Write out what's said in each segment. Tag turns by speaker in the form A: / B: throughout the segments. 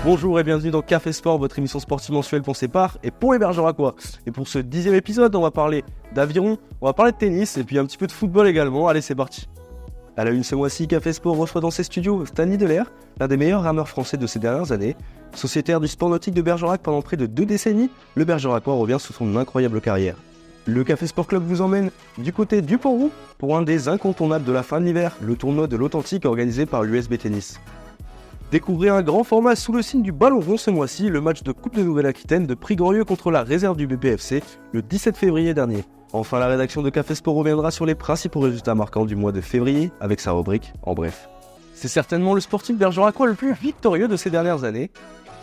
A: Bonjour et bienvenue dans Café Sport, votre émission sportive mensuelle pour ses parts et pour les Bergeracois. Et pour ce 10e épisode, on va parler d'aviron, on va parler de tennis et puis un petit peu de football également. Allez, c'est parti. À la une ce mois-ci, Café Sport reçoit dans ses studios Stani Delair, l'un des meilleurs rameurs français de ces dernières années. Sociétaire du sport nautique de Bergerac pendant près de 2 décennies, le Bergeracois revient sous son incroyable carrière. Le Café Sport Club vous emmène du côté du Pont-Roux pour un des incontournables de la fin de l'hiver, le tournoi de l'Authentique organisé par l'USB Tennis. Découvrez un grand format sous le signe du ballon rond ce mois-ci, le match de Coupe de Nouvelle-Aquitaine de Prix-Glorieux contre la réserve du BPFC le 17 février dernier. Enfin, la rédaction de Café Sport reviendra sur les principaux résultats marquants du mois de février avec sa rubrique En Bref. C'est certainement le sportif bergeracois le plus victorieux de ces dernières années.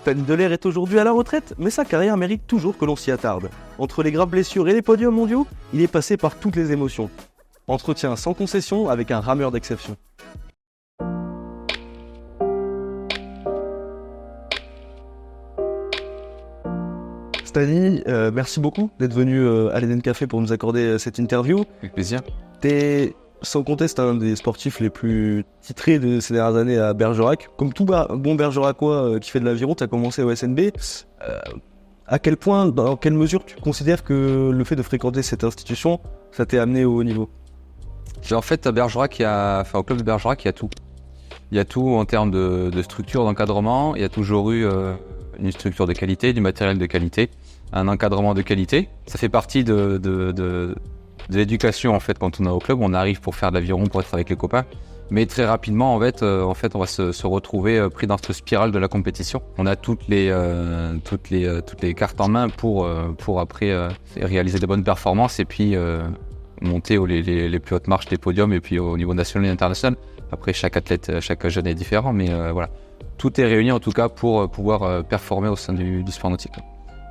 A: Stani Delair est aujourd'hui à la retraite, mais sa carrière mérite toujours que l'on s'y attarde. Entre les graves blessures et les podiums mondiaux, il est passé par toutes les émotions. Entretien sans concession avec un rameur d'exception. Stani, merci beaucoup d'être venu à l'Eden Café pour nous accorder cette interview.
B: Avec plaisir.
A: T'es sans conteste un des sportifs les plus titrés de ces dernières années à Bergerac. Comme tout bon Bergeracois qui fait de l'aviron, t'as commencé au SNB. À quel point, dans quelle mesure tu considères que le fait de fréquenter cette institution, ça t'est amené au haut niveau ?
B: En fait, à Bergerac, au club de Bergerac, il y a tout. Il y a tout en termes de structure, d'encadrement. Il y a toujours eu une structure de qualité, du matériel de qualité, un encadrement de qualité. Ça fait partie de l'éducation en fait. Quand on est au club, on arrive pour faire de l'aviron, pour être avec les copains. Mais très rapidement, en fait, on va se retrouver pris dans cette spirale de la compétition. On a toutes les cartes en main pour après réaliser de bonnes performances et puis monter les plus hautes marches des podiums et puis au niveau national et international. Après, chaque athlète, chaque jeune est différent, mais voilà. Tout est réuni en tout cas pour pouvoir performer au sein du sport nautique.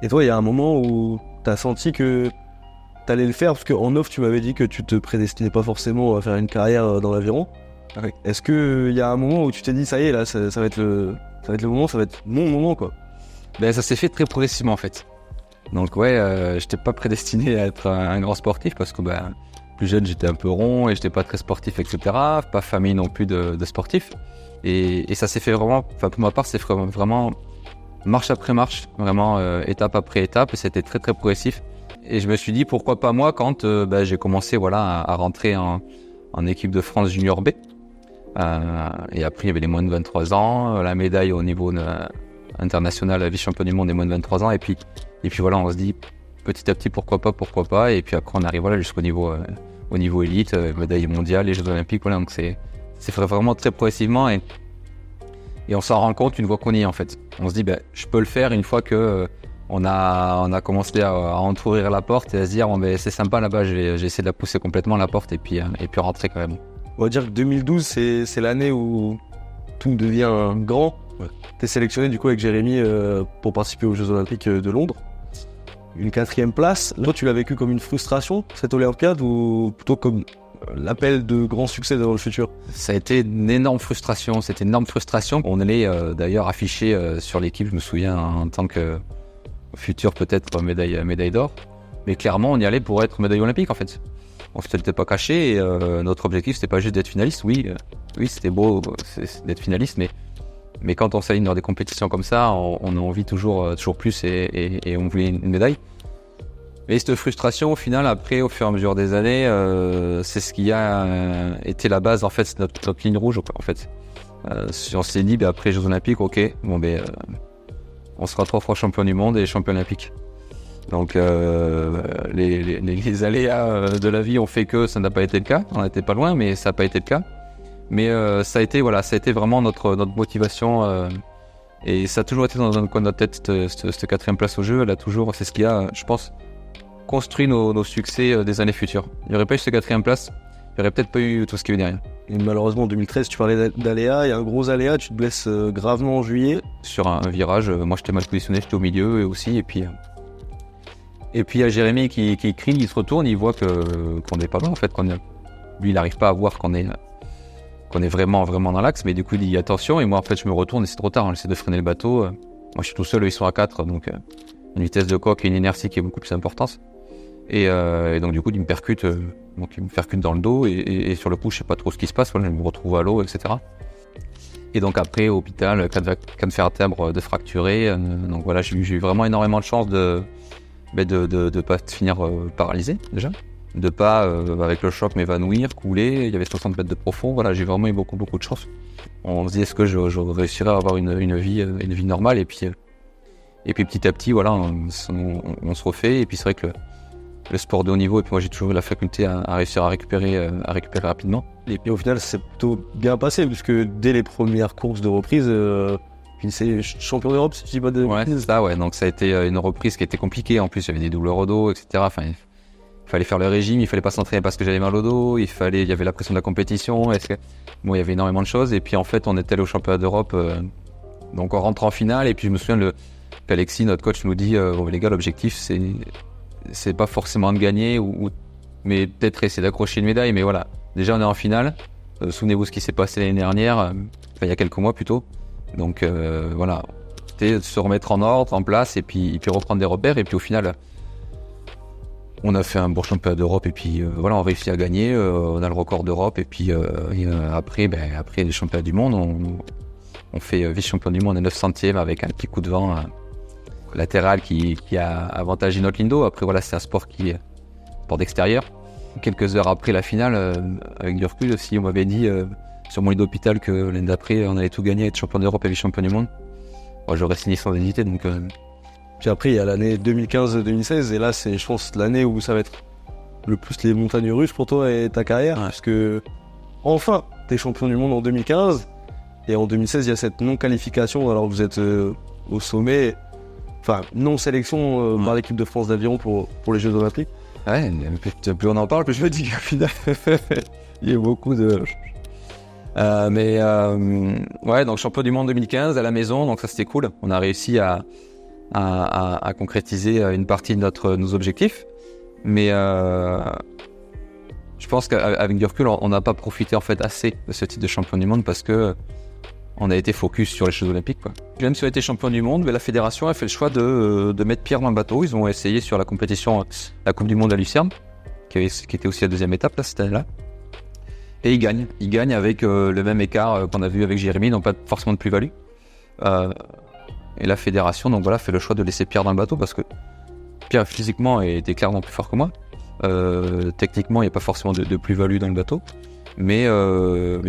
A: Et toi, il y a un moment où tu as senti que tu allais le faire, parce qu'en off, tu m'avais dit que tu te prédestinais pas forcément à faire une carrière dans l'aviron.
B: Oui.
A: Est-ce qu'il y a un moment où tu t'es dit, ça y est, là, ça va être le moment, ça va être mon moment, quoi ?
B: Ben, ça s'est fait très progressivement en fait. Donc ouais, j'étais pas prédestiné à être un grand sportif parce que plus jeune, j'étais un peu rond et j'étais pas très sportif, etc. Pas famille non plus de sportifs. Et ça s'est fait vraiment, pour ma part, c'est vraiment marche après marche, vraiment étape après étape, et c'était très très progressif. Et je me suis dit pourquoi pas moi quand j'ai commencé à rentrer en équipe de France Junior B. Et après il y avait les moins de 23 ans, la médaille au niveau international, la vice-champion du monde des moins de 23 ans. Et puis voilà, on se dit petit à petit pourquoi pas. Et puis après on arrive jusqu'au niveau élite, médaille mondiale, les Jeux Olympiques. Voilà, donc c'est fait vraiment très progressivement et on s'en rend compte une fois qu'on y est en fait. On se dit je peux le faire une fois que on a commencé à entrouvrir la porte et à se dire c'est sympa là-bas, j'ai essayé de la pousser complètement la porte et puis rentrer quand même.
A: On va dire que 2012 c'est l'année où tout devient grand. Ouais. T'es sélectionné du coup avec Jérémy pour participer aux Jeux Olympiques de Londres. Une 4e place. Toi tu l'as vécu comme une frustration cette Olympiade ou plutôt comme l'appel de grand succès dans le futur?
B: Ça a été une énorme frustration, c'était une énorme frustration. On allait d'ailleurs afficher sur l'équipe, je me souviens, en tant que futur peut-être médaille d'or. Mais clairement, on y allait pour être médaille olympique en fait. On ne s'était pas caché et notre objectif, c'était pas juste d'être finaliste. Oui, c'était beau d'être finaliste, mais quand on s'aligne dans des compétitions comme ça, on a envie toujours plus et on voulait une médaille. Et cette frustration, au final, après, au fur et à mesure des années, c'est ce qui a été la base, en fait, c'est notre ligne rouge, en fait. On s'est dit, après les Jeux Olympiques, ok, on sera 3 fois champion du monde et champion olympique. Donc, les aléas de la vie ont fait que ça n'a pas été le cas. On n'était pas loin, mais ça n'a pas été le cas. Mais ça a été vraiment notre motivation Et ça a toujours été dans un coin de notre tête, cette 4e place au jeu. Elle a toujours, c'est ce qui a, je pense, construit nos succès des années futures. Il n'y aurait pas eu cette 4e place, il n'y aurait peut-être pas eu tout ce qui est derrière.
A: Et malheureusement, en 2013, tu parlais d'aléa, il y a un gros aléa, tu te blesses gravement en juillet.
B: Sur un virage, moi j'étais mal positionné, j'étais au milieu aussi, et puis il y a Jérémy qui crie, il se retourne, il voit qu'on n'est pas loin en fait, lui il n'arrive pas à voir qu'on est vraiment dans l'axe, mais du coup il dit attention, et moi en fait je me retourne et c'est trop tard, j'essaie de freiner le bateau, moi je suis tout seul, eux ils sont à 4, donc une vitesse de coque et une inertie qui est beaucoup plus importante, et donc du coup il me percute, dans le dos, et sur le coup je sais pas trop ce qui se passe, voilà, je me retrouve à l'eau, etc. Et donc après au hôpital, cas de vertèbre de fracturé, donc voilà, j'ai eu vraiment énormément de chance de pas finir paralysé déjà, de pas avec le choc m'évanouir, couler, il y avait 60 mètres de profond, voilà, j'ai vraiment eu beaucoup de chance. On se dit est-ce que je réussirais à avoir une vie normale, et puis petit à petit voilà, on se refait, et puis c'est vrai que le sport de haut niveau, et puis moi j'ai toujours eu la faculté à réussir à récupérer rapidement.
A: Et puis au final c'est plutôt bien passé, puisque dès les premières courses de reprise, c'est champion d'Europe, si je dis pas de...
B: Ouais, c'est ça, ouais. Donc ça a été une reprise qui était compliquée. En plus, il y avait des douleurs au dos, etc. Enfin, il fallait faire le régime, il fallait pas s'entraîner parce que j'avais mal au dos, il y avait la pression de la compétition. Bon, il y avait énormément de choses. Et puis en fait, on était allé au championnat d'Europe, donc on rentre en finale. Et puis je me souviens qu'Alexis, notre coach, nous dit bon, les gars, l'objectif c'est pas forcément de gagner, mais peut-être essayer d'accrocher une médaille. Mais voilà, déjà on est en finale. Souvenez-vous ce qui s'est passé l'année dernière, il y a quelques mois plutôt. Donc voilà, c'était de se remettre en ordre, en place, et puis reprendre des repères. Et puis au final, on a fait un bon championnat d'Europe, et puis voilà, on réussit à gagner. On a le record d'Europe, et puis après les championnats du monde, on fait vice-champion du monde à 900e avec un petit coup de vent latéral qui a avantagé notre Lindo. Après voilà, c'est un sport qui est sport d'extérieur. Quelques heures après la finale, avec du recul aussi, on m'avait dit sur mon lit d'hôpital que l'année d'après on allait tout gagner, être champion d'Europe et vice-champion du monde. Moi, j'aurais signé sans hésiter, donc...
A: Puis après il y a l'année 2015-2016, et là c'est je pense l'année où ça va être le plus les montagnes russes pour toi et ta carrière,
B: Ouais.
A: parce que enfin t'es champion du monde en 2015, et en 2016 il y a cette non-qualification alors que vous êtes au sommet, enfin non-sélection par l'équipe de France d'aviron pour les Jeux Olympiques.
B: Ouais, plus on en parle, plus je me dis qu'au final, il y a beaucoup de... ouais, donc champion du monde 2015 à la maison, donc ça c'était cool. On a réussi à concrétiser une partie de nos objectifs. Mais je pense qu'avec du recul, on n'a pas profité en fait assez de ce titre de champion du monde parce que on a été focus sur les Jeux Olympiques, quoi. Même si on a été champion du monde, mais la fédération a fait le choix de mettre Pierre dans le bateau. Ils ont essayé sur la compétition, la Coupe du Monde à Lucerne, qui était aussi la deuxième étape là, cette année-là. Et ils gagnent avec le même écart qu'on a vu avec Jérémy, donc pas forcément de plus-value. Et la fédération, donc voilà, fait le choix de laisser Pierre dans le bateau parce que Pierre physiquement était clairement plus fort que moi. Techniquement, il n'y a pas forcément de plus-value dans le bateau. Mais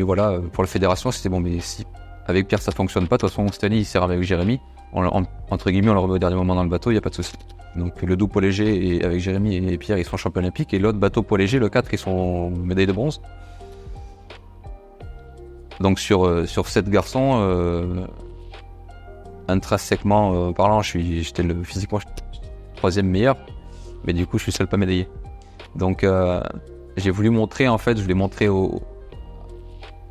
B: voilà, pour la fédération, c'était bon, mais si avec Pierre ça fonctionne pas, de toute façon Stanley il sert avec Jérémy, entre guillemets on le remet au dernier moment dans le bateau, il n'y a pas de souci. Donc le double poids léger et avec Jérémy et Pierre ils sont champions olympiques, et l'autre bateau poids léger, le 4, ils sont médaille de bronze. Donc sur 7 garçons, intrinsèquement parlant, j'étais physiquement troisième meilleur, mais du coup je suis seul pas médaillé. Donc j'ai voulu montrer, en fait, je voulais montrer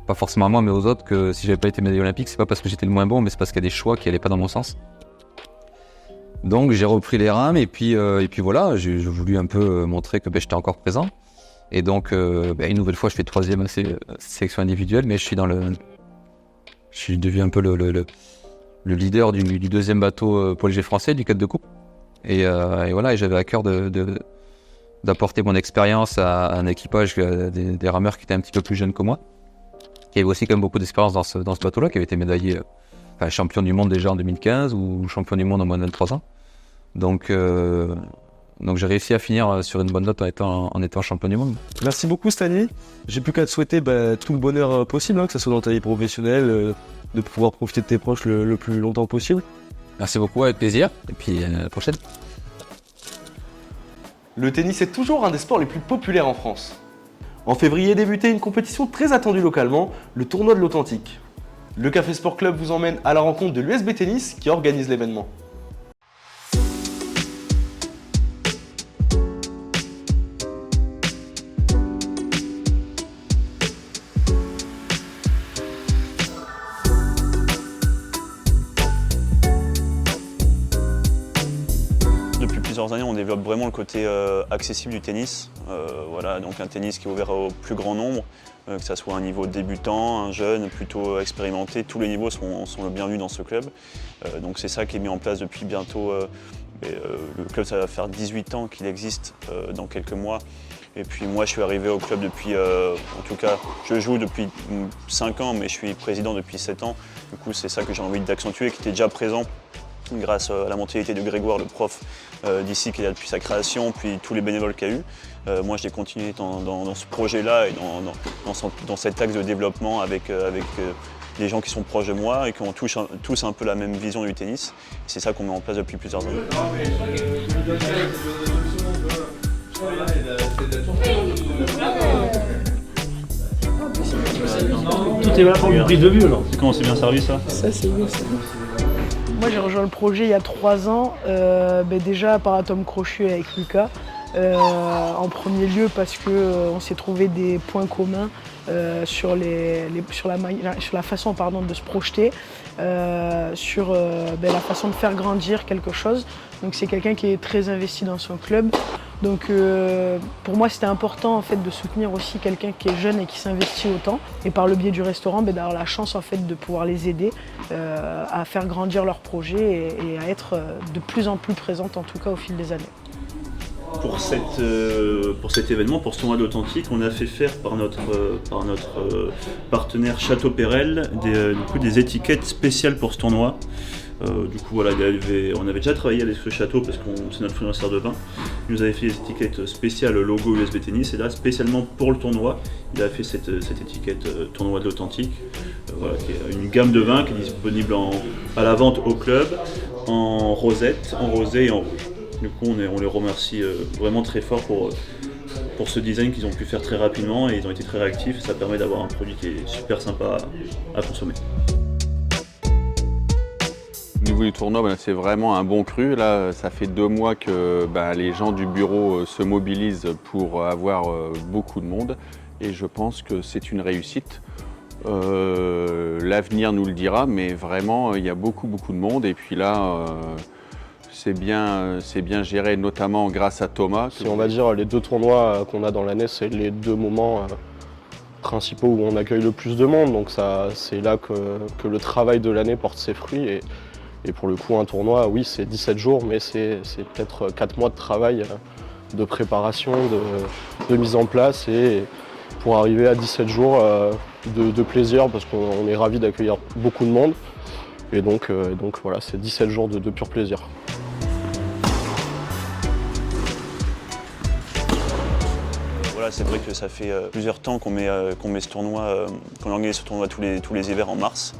B: pas forcément à moi mais aux autres, que si j'avais pas été médaillé olympique, c'est pas parce que j'étais le moins bon, mais c'est parce qu'il y a des choix qui allaient pas dans mon sens. Donc j'ai repris les rames, et puis voilà, j'ai voulu un peu montrer que j'étais encore présent. Et donc une nouvelle fois je fais troisième à cette sélection individuelle, mais je suis devenu un peu le leader du deuxième bateau poids léger français, du 4 de coupe. Et voilà, et j'avais à cœur d'apporter mon expérience à un équipage, des rameurs qui étaient un petit peu plus jeunes que moi, qui avait aussi quand même beaucoup d'expérience dans ce bateau-là, qui avait été médaillé, champion du monde déjà en 2015 ou champion du monde en moins de 23 ans. Donc j'ai réussi à finir sur une bonne note en étant champion du monde.
A: Merci beaucoup Stanley, j'ai plus qu'à te souhaiter tout le bonheur possible, que ce soit dans ta vie professionnelle, de pouvoir profiter de tes proches le plus longtemps possible.
B: Merci beaucoup, avec plaisir, et puis à la prochaine.
A: Le tennis est toujours un des sports les plus populaires en France. En février débutait une compétition très attendue localement, le tournoi de l'Authentique. Le Café Sport Club vous emmène à la rencontre de l'USB Tennis qui organise l'événement.
C: Depuis plusieurs années, on développe vraiment le côté accessible du tennis. Voilà, donc un tennis qui est ouvert au plus grand nombre, que ce soit un niveau débutant, un jeune, plutôt expérimenté. Tous les niveaux sont le bienvenu dans ce club. Donc c'est ça qui est mis en place depuis bientôt. Le club, ça va faire 18 ans qu'il existe dans quelques mois. Et puis moi, je suis arrivé au club depuis, en tout cas, je joue depuis 5 ans, mais je suis président depuis 7 ans. Du coup, c'est ça que j'ai envie d'accentuer, qui était déjà présent grâce à la mentalité de Grégoire, le prof d'ici qui est là depuis sa création, puis tous les bénévoles qu'il y a eu. Moi, j'ai continué dans ce projet-là et dans cet axe de développement avec des gens qui sont proches de moi et qui ont tous un peu la même vision du tennis. C'est ça qu'on met en place depuis plusieurs années.
D: Tout est là pour une prise de vue alors. C'est comment c'est bien servi ça?
E: Ça c'est bien ça. Moi j'ai rejoint le projet il y a 3 ans, déjà par Atom Crochu avec Lucas. En premier lieu parce qu'on s'est trouvé des points communs sur la façon de se projeter, sur la façon de faire grandir quelque chose. Donc c'est quelqu'un qui est très investi dans son club. Donc pour moi c'était important en fait de soutenir aussi quelqu'un qui est jeune et qui s'investit autant. Et par le biais du restaurant, d'avoir la chance en fait de pouvoir les aider à faire grandir leur projet et à être de plus en plus présente en tout cas au fil des années.
D: Pour cet événement, pour ce tournoi d'Authentique, on a fait faire par notre partenaire Château Perel des étiquettes spéciales pour ce tournoi. Du coup, voilà, on avait déjà travaillé avec ce château parce que c'est notre fournisseur de vin. Il nous avait fait des étiquettes spéciales logo USB Tennis et là, spécialement pour le tournoi, il a fait cette étiquette tournoi de l'Authentique. Voilà, qui est une gamme de vins qui est disponible à la vente au club en rosette, en rosé et en rouge. Du coup, on les remercie vraiment très fort pour ce design qu'ils ont pu faire très rapidement et ils ont été très réactifs. Ça permet d'avoir un produit qui est super sympa à consommer.
F: Au niveau du tournoi, c'est vraiment un bon cru. Là, ça fait 2 mois que les gens du bureau se mobilisent pour avoir beaucoup de monde et je pense que c'est une réussite. L'avenir nous le dira, mais vraiment, il y a beaucoup de monde et puis là, c'est bien géré, notamment grâce à Thomas.
G: Si on va dire les 2 tournois qu'on a dans l'année, c'est les 2 moments principaux où on accueille le plus de monde. Donc c'est là que le travail de l'année porte ses fruits. Et pour le coup, un tournoi, oui, c'est 17 jours, mais c'est peut-être 4 mois de travail, de préparation, de mise en place et pour arriver à 17 jours de plaisir parce qu'on est ravis d'accueillir beaucoup de monde. Et donc voilà, c'est 17 jours de pur plaisir.
C: Voilà, c'est vrai que ça fait plusieurs temps qu'on organise ce tournoi tous les hivers en mars.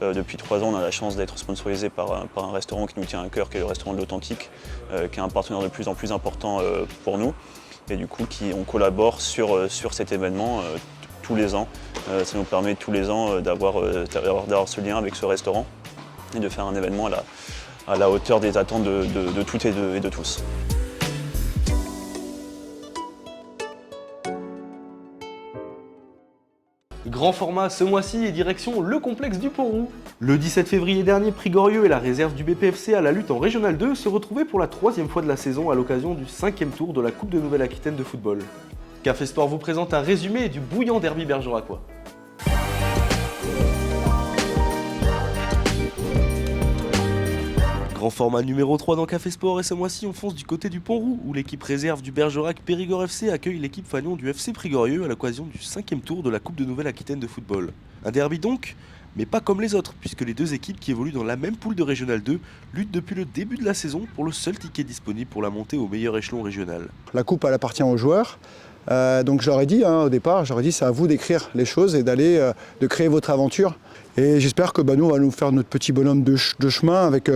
C: Depuis 3 ans, on a la chance d'être sponsorisé par un restaurant qui nous tient à cœur, qui est le restaurant de l'Authentique, qui est un partenaire de plus en plus important pour nous. Et du coup, on collabore sur cet événement tous les ans. Ça nous permet tous les ans d'avoir ce lien avec ce restaurant et de faire un événement à la hauteur des attentes de toutes et de tous.
A: Grand format ce mois-ci et direction le complexe du Pont-Roux. Le 17 février dernier, Prigorieux et la réserve du BPFC à la lutte en Régional 2 se retrouvaient pour la 3e fois de la saison à l'occasion du 5e tour de la Coupe de Nouvelle-Aquitaine de football. Café Sport vous présente un résumé du bouillant derby bergeracois. Grand format numéro 3 dans Café Sport et ce mois-ci on fonce du côté du Pont-Roux où l'équipe réserve du Bergerac Périgord FC accueille l'équipe fanion du FC Prigorieux à l'occasion du 5e tour de la Coupe de Nouvelle-Aquitaine de football. Un derby donc, mais pas comme les autres puisque les 2 équipes qui évoluent dans la même poule de Régional 2 luttent depuis le début de la saison pour le seul ticket disponible pour la montée au meilleur échelon régional.
H: La coupe elle appartient aux joueurs. Donc j'aurais dit au départ, c'est à vous d'écrire les choses et de créer votre aventure. Et j'espère que nous on va nous faire notre petit bonhomme de chemin avec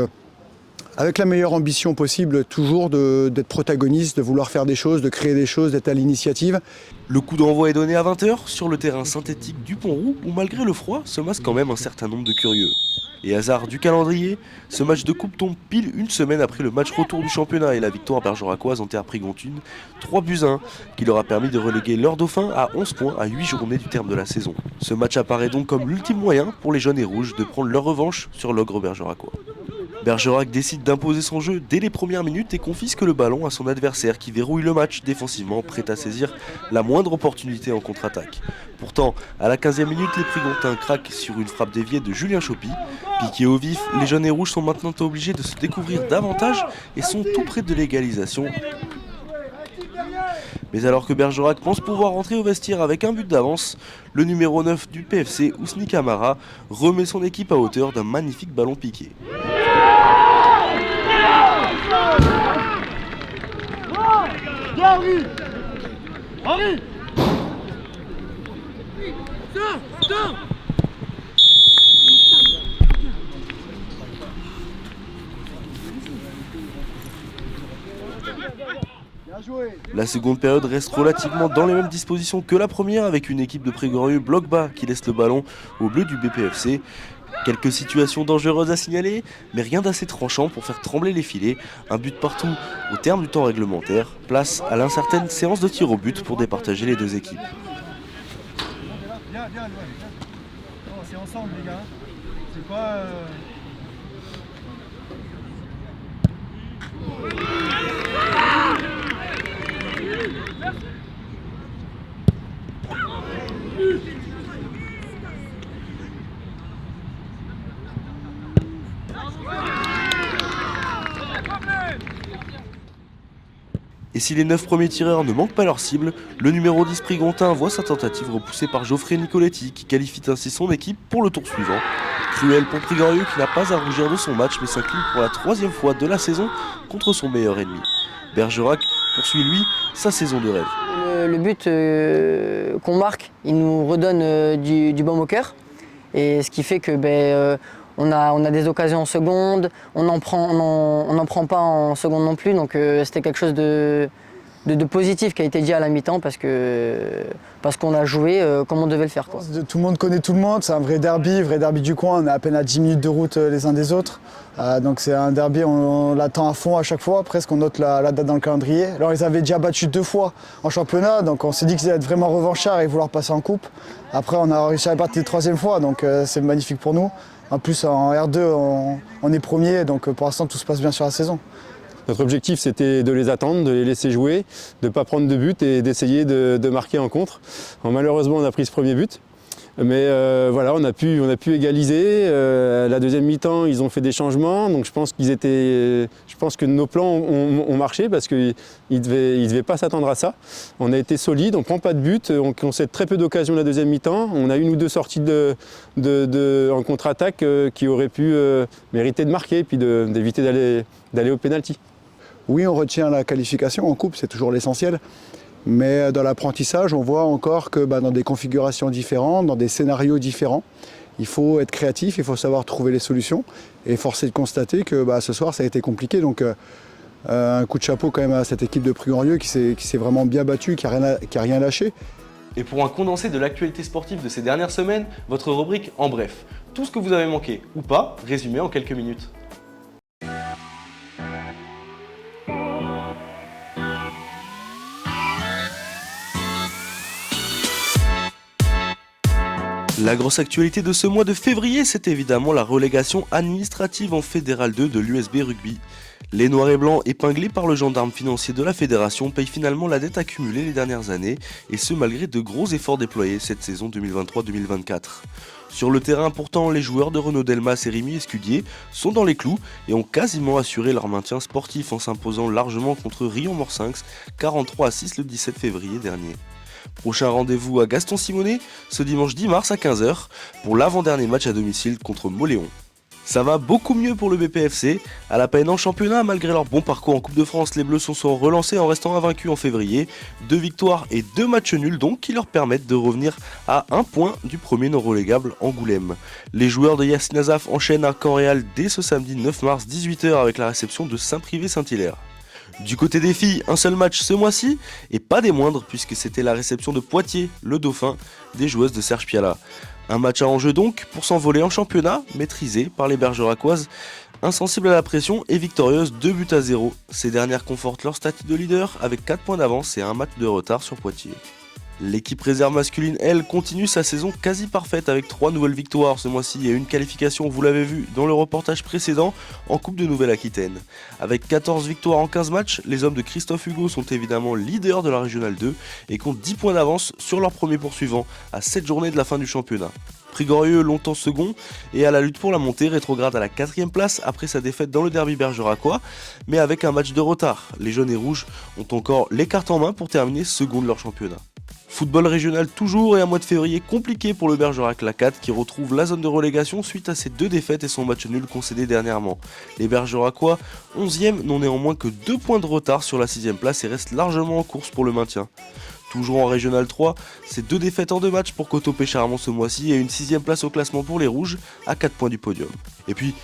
H: avec la meilleure ambition possible, toujours d'être protagoniste, de vouloir faire des choses, de créer des choses, d'être à l'initiative.
A: Le coup d'envoi est donné à 20h sur le terrain synthétique du Pont-Roux où malgré le froid se massent quand même un certain nombre de curieux. Et hasard du calendrier, ce match de coupe tombe pile une semaine après le match retour du championnat et la victoire bergeracoise en terre Prigontune, 3-1, qui leur a permis de reléguer leur dauphin à 11 points à 8 journées du terme de la saison. Ce match apparaît donc comme l'ultime moyen pour les jaunes et rouges de prendre leur revanche sur l'ogre bergeracois. Bergerac décide d'imposer son jeu dès les premières minutes et confisque le ballon à son adversaire qui verrouille le match défensivement, prêt à saisir la moindre opportunité en contre-attaque. Pourtant, à la 15e minute, les Prigontins craquent sur une frappe déviée de Julien Chopy. Piqués au vif, les jaunes et rouges sont maintenant obligés de se découvrir davantage et sont tout près de l'égalisation. Mais alors que Bergerac pense pouvoir rentrer au vestiaire avec un but d'avance, le numéro 9 du PFC, Ousni Camara, remet son équipe à hauteur d'un magnifique ballon piqué. La seconde période reste relativement dans les mêmes dispositions que la première avec une équipe de Prégorieux bloc bas qui laisse le ballon au bleu du BPFC. Quelques situations dangereuses à signaler, mais rien d'assez tranchant pour faire trembler les filets. Un but partout au terme du temps réglementaire. Place à l'incertaine séance de tir au but pour départager les deux équipes.
I: C'est ensemble les gars. C'est pas...
A: Et si les 9 premiers tireurs ne manquent pas leur cible, le numéro 10 Prigontin voit sa tentative repoussée par Geoffrey Nicoletti qui qualifie ainsi son équipe pour le tour suivant. Cruel pour Prigorieux qui n'a pas à rougir de son match mais s'incline pour la 3e fois de la saison contre son meilleur ennemi. Bergerac poursuit lui sa saison de rêve.
J: Le but qu'on marque, il nous redonne du baume au cœur. Et ce qui fait que on a des occasions en seconde, on n'en prend pas en seconde non plus. Donc c'était quelque chose de positif qui a été dit à la mi-temps parce qu'on a joué comme on devait le faire, quoi.
H: Tout le monde connaît tout le monde, c'est un vrai derby du coin, on est à peine à 10 minutes de route les uns des autres. Donc c'est un derby, on l'attend à fond à chaque fois, presque on note la date dans le calendrier. Alors ils avaient déjà battu 2 fois en championnat, donc on s'est dit qu'ils allaient être vraiment revanchards et vouloir passer en coupe. Après on a réussi à battre les 3e fois, donc c'est magnifique pour nous. En plus en R2 on est premier, donc pour l'instant tout se passe bien sur la saison.
K: Notre objectif c'était de les attendre, de les laisser jouer, de ne pas prendre de but et d'essayer de marquer en contre. Alors, malheureusement on a pris ce premier but, mais voilà, on a pu égaliser. La deuxième mi-temps ils ont fait des changements, donc je pense que nos plans ont marché parce qu'ils ne devaient pas s'attendre à ça. On a été solide, on ne prend pas de but, on concède très peu d'occasions la deuxième mi-temps. On a une ou deux sorties en contre-attaque qui auraient pu mériter de marquer et puis d'éviter d'aller au pénalty.
H: Oui, on retient la qualification en coupe, c'est toujours l'essentiel. Mais dans l'apprentissage, on voit encore que dans des configurations différentes, dans des scénarios différents, il faut être créatif, il faut savoir trouver les solutions. Et force est de constater que ce soir, ça a été compliqué. Donc un coup de chapeau quand même à cette équipe de Prigourieux qui s'est vraiment bien battue, qui a rien lâché.
A: Et pour un condensé de l'actualité sportive de ces dernières semaines, votre rubrique en bref. Tout ce que vous avez manqué, ou pas, résumé en quelques minutes. La grosse actualité de ce mois de février, c'est évidemment la relégation administrative en Fédéral 2 de l'USB Rugby. Les Noirs et Blancs, épinglés par le gendarme financier de la fédération, payent finalement la dette accumulée les dernières années, et ce malgré de gros efforts déployés cette saison 2023-2024. Sur le terrain pourtant, les joueurs de Renaud Delmas et Rémi Escudier sont dans les clous et ont quasiment assuré leur maintien sportif en s'imposant largement contre Riom-Morsinx 43-6 le 17 février dernier. Prochain rendez-vous à Gaston Simonet, ce dimanche 10 mars à 15h, pour l'avant-dernier match à domicile contre Moléon. Ça va beaucoup mieux pour le BPFC. À la peine en championnat, malgré leur bon parcours en Coupe de France, les Bleus se sont relancés en restant invaincus en février. 2 victoires et 2 matchs nuls donc qui leur permettent de revenir à 1 point du premier non relégable Angoulême. Les joueurs de Yassine Azaf enchaînent à Caen-Réal dès ce samedi 9 mars 18h avec la réception de Saint-Privé-Saint-Hilaire. Du côté des filles, un seul match ce mois-ci, et pas des moindres puisque c'était la réception de Poitiers, le dauphin, des joueuses de Serge Piala. Un match à enjeu donc pour s'envoler en championnat, maîtrisé par les bergeracoises, insensibles à la pression et victorieuses 2-0. Ces dernières confortent leur statut de leader avec 4 points d'avance et un match de retard sur Poitiers. L'équipe réserve masculine, elle, continue sa saison quasi parfaite avec 3 nouvelles victoires ce mois-ci et une qualification, vous l'avez vu dans le reportage précédent, en Coupe de Nouvelle-Aquitaine. Avec 14 victoires en 15 matchs, les hommes de Christophe Hugo sont évidemment leaders de la Régionale 2 et comptent 10 points d'avance sur leur premier poursuivant à 7 journées de la fin du championnat. Prigorieux, longtemps second, et à la lutte pour la montée, rétrograde à la 4ème place après sa défaite dans le derby bergeracois, mais avec un match de retard. Les jaunes et rouges ont encore les cartes en main pour terminer second de leur championnat. Football régional toujours et un mois de février compliqué pour le Bergerac Lacat qui retrouve la zone de relégation suite à ses 2 défaites et son match nul concédé dernièrement. Les Bergeracois, 11e, n'ont néanmoins que 2 points de retard sur la 6ème place et restent largement en course pour le maintien. Toujours en Régional 3, c'est 2 défaites en 2 matchs pour Coteau-Pécharmont ce mois-ci et une 6ème place au classement pour les Rouges à 4 points du podium. Et puis,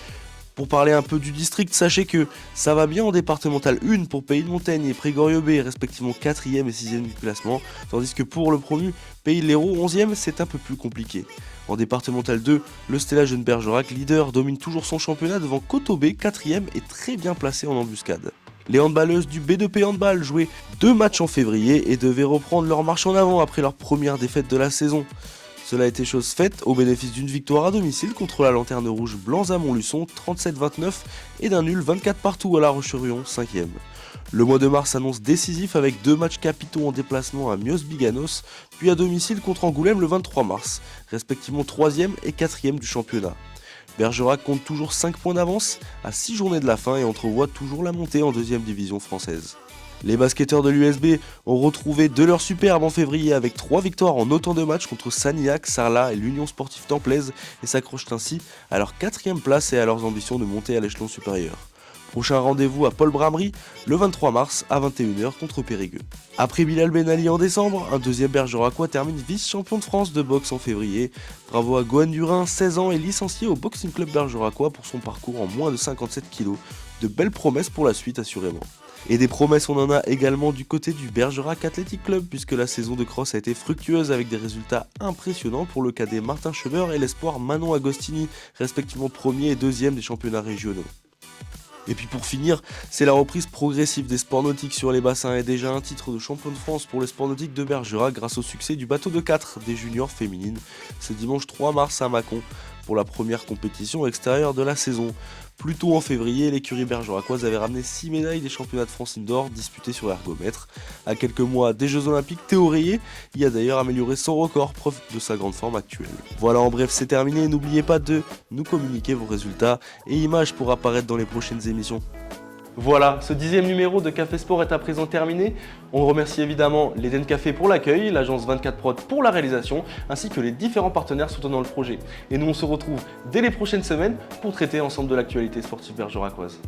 A: pour parler un peu du district, sachez que ça va bien en départemental 1 pour Pays de Montaigne et Prégorieux B, respectivement 4e et 6e du classement, tandis que pour le promu, Pays de l'Hérault 11e, c'est un peu plus compliqué. En départemental 2, le Stella Jeune Bergerac, leader, domine toujours son championnat devant Coteau B, 4e et très bien placé en embuscade. Les handballeuses du B2P Handball jouaient 2 matchs en février et devaient reprendre leur marche en avant après leur première défaite de la saison. Cela a été chose faite au bénéfice d'une victoire à domicile contre la Lanterne Rouge Blancs à Montluçon 37-29 et d'un nul 24 partout à La Roche-sur-Yon 5e. Le mois de mars s'annonce décisif avec 2 matchs capitaux en déplacement à Mios-Biganos, puis à domicile contre Angoulême le 23 mars, respectivement 3e et 4e du championnat. Bergerac compte toujours 5 points d'avance à 6 journées de la fin et entrevoit toujours la montée en 2e division française. Les basketteurs de l'USB ont retrouvé de leur superbe en février avec 3 victoires en autant de matchs contre Sanilhac, Sarlat et l'Union Sportive Templaise et s'accrochent ainsi à leur 4e place et à leurs ambitions de monter à l'échelon supérieur. Prochain rendez-vous à Paul Bramery le 23 mars à 21h contre Périgueux. Après Bilal Ben Ali en décembre, un 2e bergeracois termine vice-champion de France de boxe en février. Bravo à Gohan Durin, 16 ans et licencié au Boxing Club bergeracois pour son parcours en moins de 57 kg. De belles promesses pour la suite assurément. Et des promesses on en a également du côté du Bergerac Athletic Club puisque la saison de cross a été fructueuse avec des résultats impressionnants pour le cadet Martin Scheuber et l'espoir Manon Agostini, respectivement 1er et 2e des championnats régionaux. Et puis pour finir, c'est la reprise progressive des sports nautiques sur les bassins et déjà un titre de champion de France pour les sports nautiques de Bergerac grâce au succès du bateau de 4 des juniors féminines. C'est dimanche 3 mars à Mâcon pour la première compétition extérieure de la saison. Plus tôt en février, l'écurie bergeracoise avait ramené 6 médailles des championnats de France indoor disputés sur ergomètre. À quelques mois des Jeux Olympiques, Théo Rayet y a d'ailleurs amélioré son record, preuve de sa grande forme actuelle. Voilà, en bref, c'est terminé. N'oubliez pas de nous communiquer vos résultats et images pour apparaître dans les prochaines émissions. Voilà, ce 10e numéro de Café Sport est à présent terminé. On remercie évidemment l'Eden Café pour l'accueil, l'agence 24 Prod pour la réalisation, ainsi que les différents partenaires soutenant le projet. Et nous on se retrouve dès les prochaines semaines pour traiter ensemble de l'actualité sportive bergeracoise.